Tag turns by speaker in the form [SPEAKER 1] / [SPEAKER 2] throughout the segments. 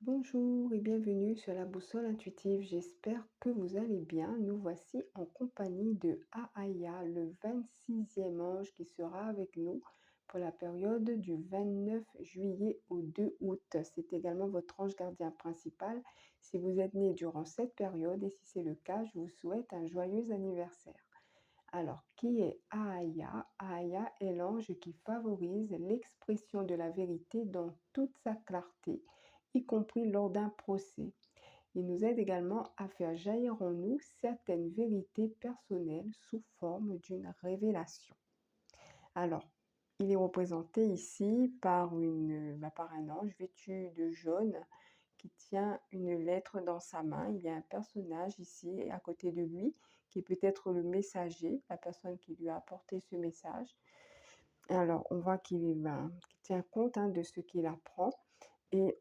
[SPEAKER 1] Bonjour et bienvenue sur la boussole intuitive. J'espère que vous allez bien. Nous voici en compagnie de Aaya, le 26e ange qui sera avec nous pour la période du 29 juillet au 2 août. C'est également votre ange gardien principal si vous êtes né durant cette période et si c'est le cas, je vous souhaite un joyeux anniversaire. Alors, qui est Aaya? Aaya est l'ange qui favorise l'expression de la vérité dans toute sa clarté, y compris lors d'un procès. Il nous aide également à faire jaillir en nous certaines vérités personnelles sous forme d'une révélation. Alors, il est représenté ici par un ange vêtu de jaune qui tient une lettre dans sa main. Il y a un personnage ici à côté de lui qui est peut-être le messager, la personne qui lui a apporté ce message. Alors, on voit qu'il tient compte de ce qu'il apprend. Et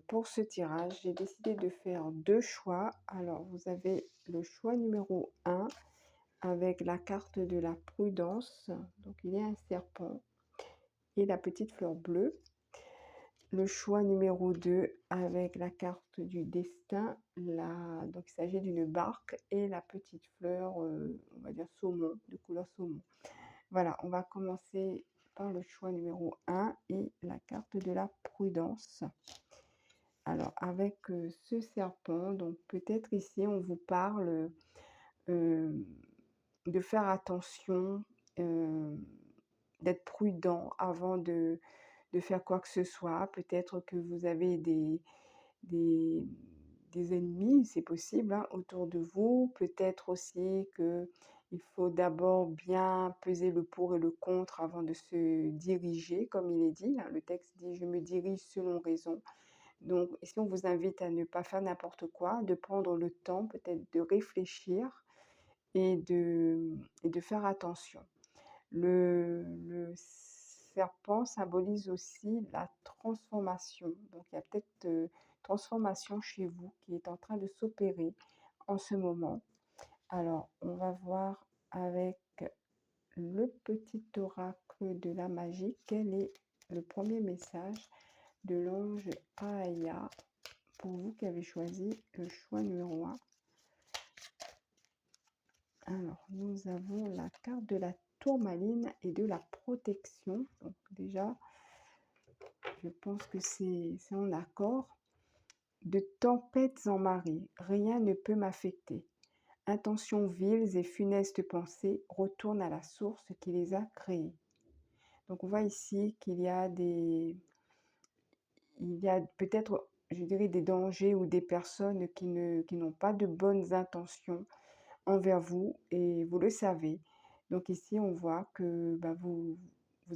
[SPEAKER 1] pour ce tirage, j'ai décidé de faire deux choix. Alors, vous avez le choix numéro 1 avec la carte de la prudence. Donc, il y a un serpent et la petite fleur bleue. Le choix numéro 2 avec la carte du destin. Donc, il s'agit d'une barque et la petite fleur, on va dire saumon, de couleur saumon. Voilà, on va commencer par le choix numéro 1 et la carte de la prudence. Alors, avec ce serpent, donc peut-être ici, on vous parle de faire attention, d'être prudent avant de faire quoi que ce soit. Peut-être que vous avez des, des ennemis, c'est possible, autour de vous. Peut-être aussi qu'il faut d'abord bien peser le pour et le contre avant de se diriger, comme il est dit. Le texte dit « je me dirige selon raison ». Donc, ici, on vous invite à ne pas faire n'importe quoi, de prendre le temps peut-être de réfléchir et de faire attention. Le serpent symbolise aussi la transformation. Donc, il y a peut-être transformation chez vous qui est en train de s'opérer en ce moment. Alors, on va voir avec le petit oracle de la magie quel est le premier message de l'ange Aaya pour vous qui avez choisi le choix numéro 1. Alors, nous avons la carte de la tourmaline et de la protection. Donc déjà, je pense que c'est en accord. De tempêtes en marée, rien ne peut m'affecter. Intentions viles et funestes pensées retournent à la source qui les a créées. Donc on voit ici qu'il y a peut-être, je dirais, des dangers ou des personnes qui n'ont pas de bonnes intentions envers vous et vous le savez. Donc ici, on voit que vous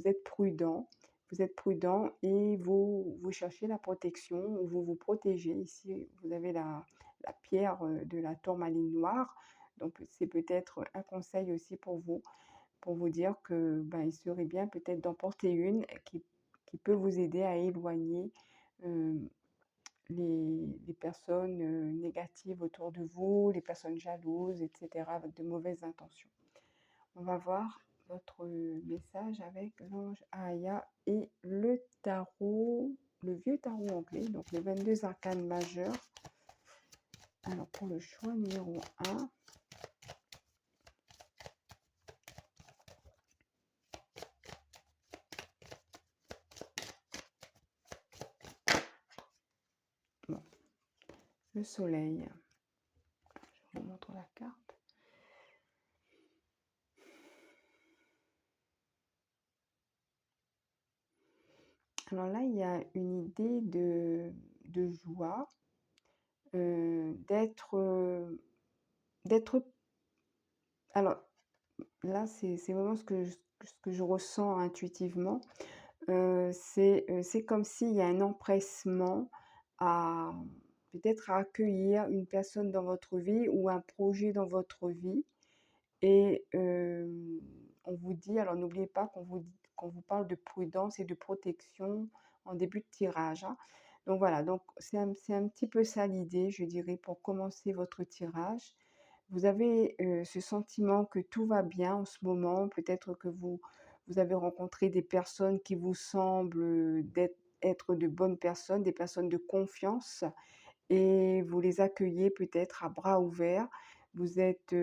[SPEAKER 1] êtes prudent. Vous êtes prudent et vous cherchez la protection, vous vous protégez. Ici, vous avez la pierre de la tourmaline noire. Donc, c'est peut-être un conseil aussi pour vous dire que il serait bien peut-être d'en porter une qui peut vous aider à éloigner les personnes négatives autour de vous, les personnes jalouses, etc., avec de mauvaises intentions. On va voir votre message avec l'ange Aaya et le tarot, le vieux tarot anglais, donc les 22 arcanes majeures. Alors pour le choix numéro 1, le soleil. Je vous montre la carte. Alors là, il y a une idée de joie, d'être... Alors là, c'est vraiment ce que je ressens intuitivement. C'est comme s'il y a un empressement à peut-être à accueillir une personne dans votre vie ou un projet dans votre vie. Et on vous dit, alors n'oubliez pas qu'on vous parle de prudence et de protection en début de tirage. Donc voilà, donc c'est un petit peu ça l'idée, je dirais, pour commencer votre tirage. Vous avez ce sentiment que tout va bien en ce moment. Peut-être que vous avez rencontré des personnes qui vous semblent être de bonnes personnes, des personnes de confiance et vous les accueillez peut-être à bras ouverts. Vous êtes,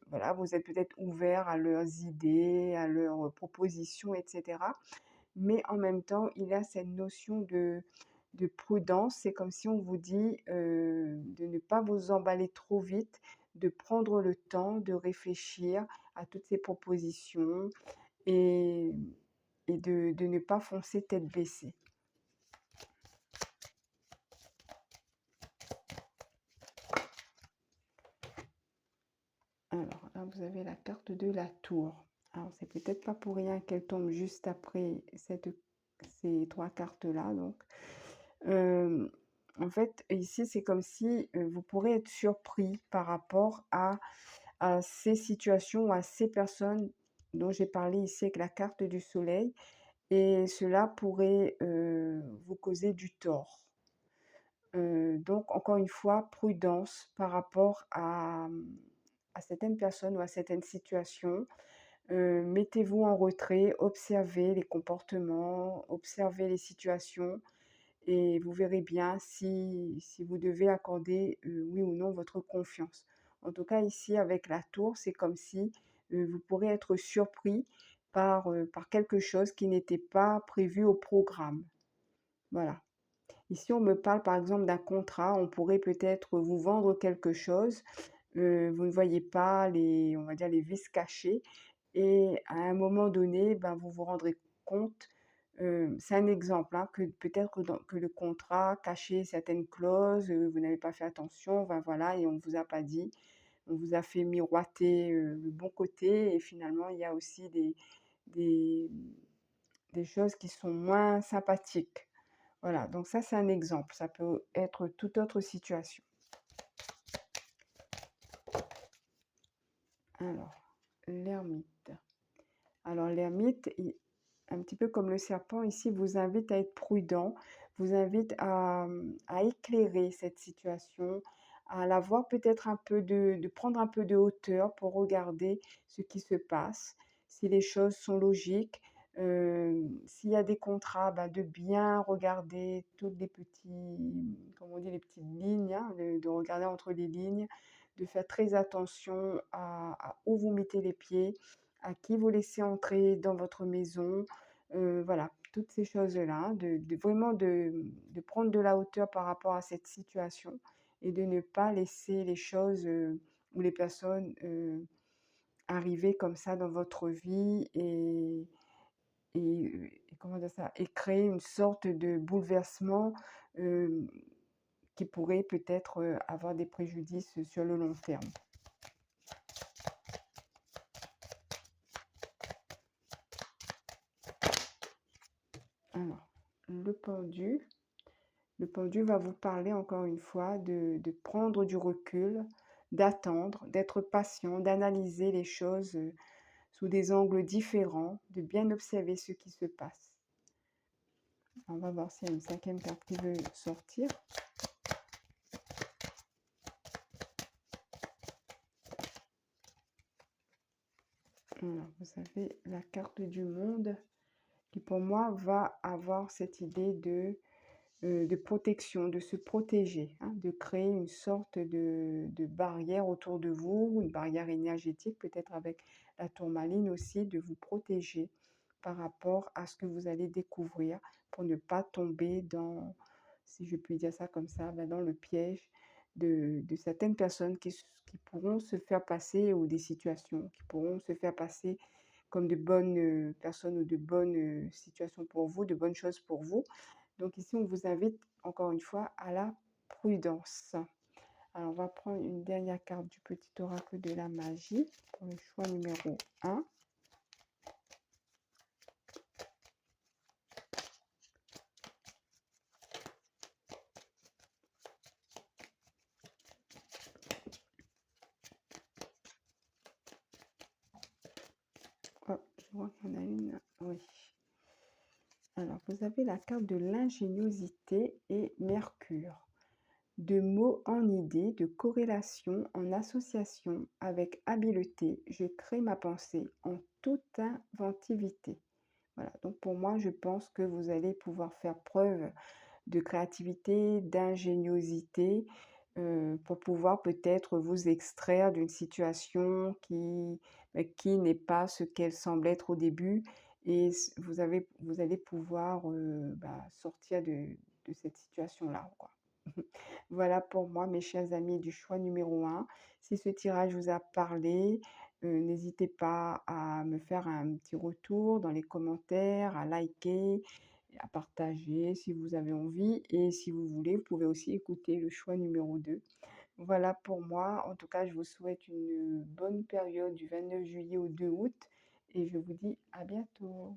[SPEAKER 1] voilà, vous êtes peut-être ouvert à leurs idées, à leurs propositions et cetera. Mais en même temps, il y a cette notion de prudence. C'est comme si on vous dit, de ne pas vous emballer trop vite, de prendre le temps de réfléchir à toutes ces propositions et de ne pas foncer tête baissée. Alors là, vous avez la carte de la tour. Alors, c'est peut-être pas pour rien qu'elle tombe juste après ces 3 cartes-là, donc. En fait, ici, c'est comme si, vous pourrez être surpris par rapport à ces situations ou à ces personnes dont j'ai parlé ici avec la carte du soleil et cela pourrait, vous causer du tort. Donc encore une fois, prudence par rapport à certaines personnes ou à certaines situations. Mettez-vous en retrait, observez les comportements, observez les situations et vous verrez bien si vous devez accorder, oui ou non votre confiance. En tout cas ici avec la tour, c'est comme si, vous pourrez être surpris par quelque chose qui n'était pas prévu au programme. Voilà. Ici, on me parle par exemple d'un contrat, on pourrait peut-être vous vendre quelque chose, vous ne voyez pas on va dire les vices cachés et à un moment donné, ben, vous vous rendrez compte, c'est un exemple, hein, que peut-être que le contrat cachait certaines clauses, vous n'avez pas fait attention, ben, voilà et on ne vous a pas dit. On vous a fait miroiter, le bon côté et finalement il y a aussi des des choses qui sont moins sympathiques. Voilà, donc ça, c'est un exemple. Ça peut être toute autre situation. Alors, l'ermite. Alors, l'ermite, un petit peu comme le serpent ici, vous invite à être prudent, vous invite à éclairer cette situation, à la voir peut-être de prendre un peu de hauteur pour regarder ce qui se passe, si les choses sont logiques, s'il y a des contrats, bah, de bien regarder toutes les petits, comme on dit, les petites lignes, hein, de regarder entre les lignes, de faire très attention à où vous mettez les pieds, à qui vous laissez entrer dans votre maison, voilà, toutes ces choses-là, de vraiment de prendre de la hauteur par rapport à cette situation et de ne pas laisser les choses, ou les personnes, arriver comme ça dans votre vie et comment dire ça? Et créer une sorte de bouleversement, hem, qui pourrait peut-être, avoir des préjudices sur le long terme. Alors, le pendu. Le pendu va vous parler encore une fois de prendre du recul, d'attendre, d'être patient, d'analyser les choses sous des angles différents, de bien observer ce qui se passe. On va voir s'il y a une 5e carte qui veut sortir. Alors, vous avez la carte du monde qui pour moi va avoir cette idée de protection, de se protéger, hein, de créer une sorte de barrière autour de vous, une barrière énergétique, peut-être avec la tourmaline aussi, de vous protéger par rapport à ce que vous allez découvrir pour ne pas tomber dans, si je puis dire ça comme ça, ben, dans le piège de certaines personnes qui pourront se faire passer ou des situations qui pourront se faire passer comme de bonnes personnes ou de bonnes situations pour vous, de bonnes choses pour vous. Donc ici, on vous invite encore une fois à la prudence. Alors, on va prendre une dernière carte du petit oracle de la magie pour le choix numéro 1. Oh, je vois qu'il y en a une. Oui. Alors, vous avez la carte de l'ingéniosité et Mercure. De mots en idées, de corrélation en association, avec habileté, je crée ma pensée en toute inventivité. Voilà, donc pour moi, je pense que vous allez pouvoir faire preuve de créativité, d'ingéniosité, pour pouvoir peut-être vous extraire d'une situation qui n'est pas ce qu'elle semble être au début et vous allez pouvoir, sortir de cette situation-là, quoi. Voilà pour moi, mes chers amis, du choix numéro un. Si ce tirage vous a parlé, n'hésitez pas à me faire un petit retour dans les commentaires, à liker, à partager si vous avez envie et si vous voulez, vous pouvez aussi écouter le choix numéro 2. Voilà pour moi. En tout cas, je vous souhaite une bonne période du 29 juillet au 2 août et je vous dis à bientôt.